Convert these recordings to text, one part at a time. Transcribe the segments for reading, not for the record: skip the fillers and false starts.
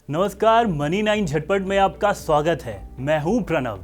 नमस्कार, मनी 9 झटपट में आपका स्वागत है। मैं हूं प्रणव।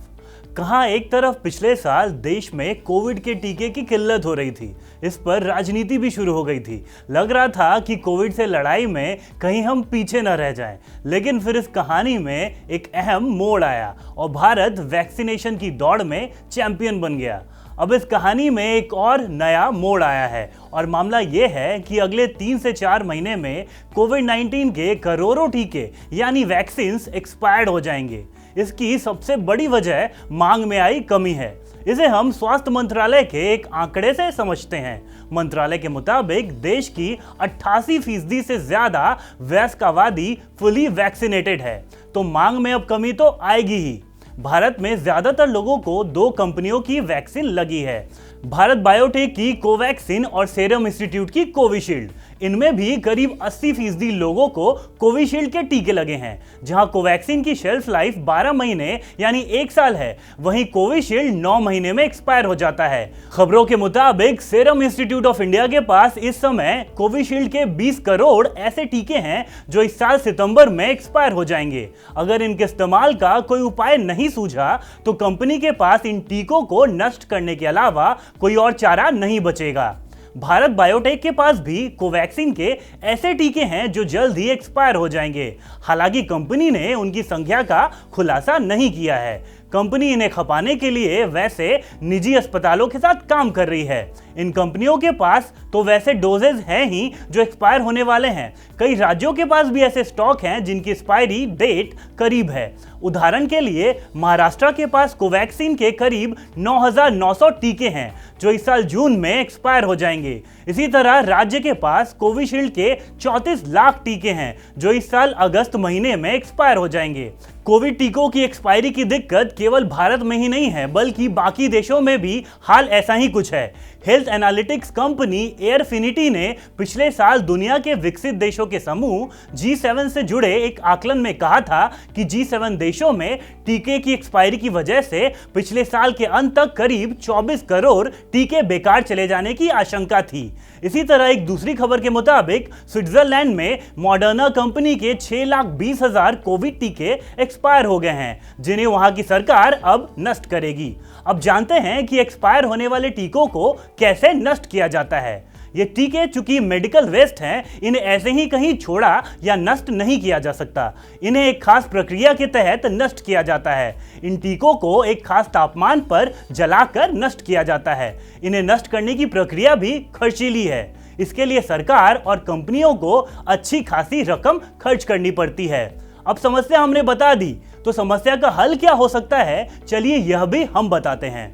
कहां एक तरफ पिछले साल देश में कोविड के टीके की किल्लत हो रही थी, इस पर राजनीति भी शुरू हो गई थी। लग रहा था कि कोविड से लड़ाई में कहीं हम पीछे न रह जाएं। लेकिन फिर इस कहानी में एक अहम मोड़ आया और भारत वैक्सीनेशन की दौड़ में चैंपियन बन गया। अब इस कहानी में एक और नया मोड़ आया है और मामला ये है कि अगले 3 से 4 महीने में कोविड-19 के करोड़ों टीके यानी वैक्सीन्स एक्सपायर्ड हो जाएंगे। इसकी सबसे बड़ी वजह मांग में आई कमी है। इसे हम स्वास्थ्य मंत्रालय के एक आंकड़े से समझते हैं। मंत्रालय के मुताबिक देश की 88% से ज्यादा वयस्क आबादी फुली वैक्सीनेटेड है, तो मांग में अब कमी तो आएगी ही। भारत में ज्यादातर लोगों को 2 कंपनियों की वैक्सीन लगी है, भारत बायोटेक की कोवैक्सीन और सीरम इंस्टीट्यूट की कोविशील्ड। इनमें भी करीब 80% लोगों को कोविशील्ड के टीके लगे हैं। जहां कोवैक्सीन की शेल्फ लाइफ 12 महीने यानी 1 साल है, वहीं कोविशील्ड 9 महीने में एक्सपायर हो जाता है। खबरों के मुताबिक सीरम इंस्टीट्यूट ऑफ इंडिया के पास इस समय कोविशील्ड के 20 करोड़ ऐसे टीके हैं जो इस साल सितंबर में एक्सपायर हो जाएंगे। अगर इनके इस्तेमाल का कोई उपाय नहीं सूझा तो कंपनी के पास इन टीकों को नष्ट करने के अलावा कोई और चारा नहीं बचेगा। भारत बायोटेक के पास भी कोवैक्सीन के ऐसे टीके हैं जो जल्द ही एक्सपायर हो जाएंगे। हालांकि कंपनी ने उनकी संख्या का खुलासा नहीं किया है। कंपनी इन्हें खपाने के लिए वैसे निजी अस्पतालों के साथ काम कर रही है। इन कंपनियों के पास तो वैसे डोजेज हैं ही जो एक्सपायर होने वाले हैं। कई राज्यों के पास भी ऐसे स्टॉक हैं जिनकी एक्सपायरी डेट करीब है। उदाहरण के लिए महाराष्ट्र के पास कोवैक्सीन के करीब 9,900 टीके हैं जो इस साल जून में एक्सपायर हो जाएंगे। इसी तरह राज्य के पास कोविशील्ड के 34 लाख टीके हैं जो इस साल अगस्त महीने में एक्सपायर हो जाएंगे। कोविड टीकों की एक्सपायरी की दिक्कत केवल भारत में ही नहीं है, बल्कि बाकी देशों में भी हाल ऐसा ही कुछ है। हेल्थ एनालिटिक्स कंपनी एयरफिनिटी ने पिछले साल दुनिया के विकसित देशों के समूह G7 से जुड़े एक आकलन में कहा था कि G7 देशों में टीके की एक्सपायरी की वजह से पिछले साल के अंत तक करीब 24 करोड़ टीके बेकार चले जाने की आशंका थी। इसी तरह एक दूसरी खबर के मुताबिक स्विट्जरलैंड में मॉडर्ना कंपनी के 6,20,000 कोविड टीके एक्सपायर हो गए हैं, जिन्हें वहां की सरकार अब नष्ट करेगी। अब जानते हैं कि एक्सपायर होने वाले टीकों को कैसे नष्ट किया जाता है। ये टीके चूंकि मेडिकल वेस्ट हैं, इन्हें ऐसे ही कहीं छोड़ा या नष्ट नहीं किया जा सकता। इन्हें एक खास प्रक्रिया के तहत नष्ट किया जाता है। इन टीकों को एक खास तापमान पर जलाकर नष्ट किया जाता है। इन्हें नष्ट करने की प्रक्रिया भी खर्चीली है। इसके लिए सरकार और कंपनियों को अच्छी खासी रकम खर्च करनी पड़ती है। अब समस्या हमने बता दी, तो समस्या का हल क्या हो सकता है, चलिए यह भी हम बताते हैं।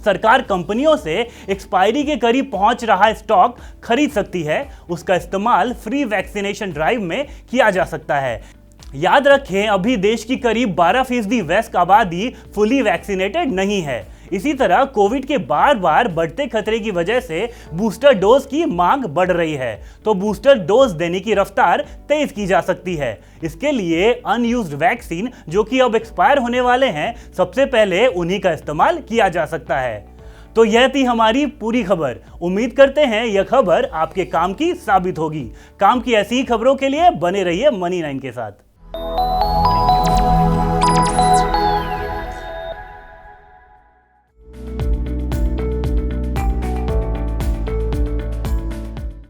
सरकार कंपनियों से एक्सपायरी के करीब पहुंच रहा स्टॉक खरीद सकती है। उसका इस्तेमाल फ्री वैक्सीनेशन ड्राइव में किया जा सकता है। याद रखें, अभी देश की करीब 12% वयस्क आबादी फुली वैक्सीनेटेड नहीं है। इसी तरह कोविड के बार बार बढ़ते खतरे की वजह से बूस्टर डोज की मांग बढ़ रही है, तो बूस्टर डोज देने की रफ्तार तेज की जा सकती है। इसके लिए अनयूज्ड वैक्सीन जो कि अब एक्सपायर होने वाले हैं, सबसे पहले उन्हीं का इस्तेमाल किया जा सकता है। तो यह थी हमारी पूरी खबर। उम्मीद करते हैं यह खबर आपके काम की साबित होगी। काम की ऐसी ही खबरों के लिए बने रहिए मनी 9 के साथ।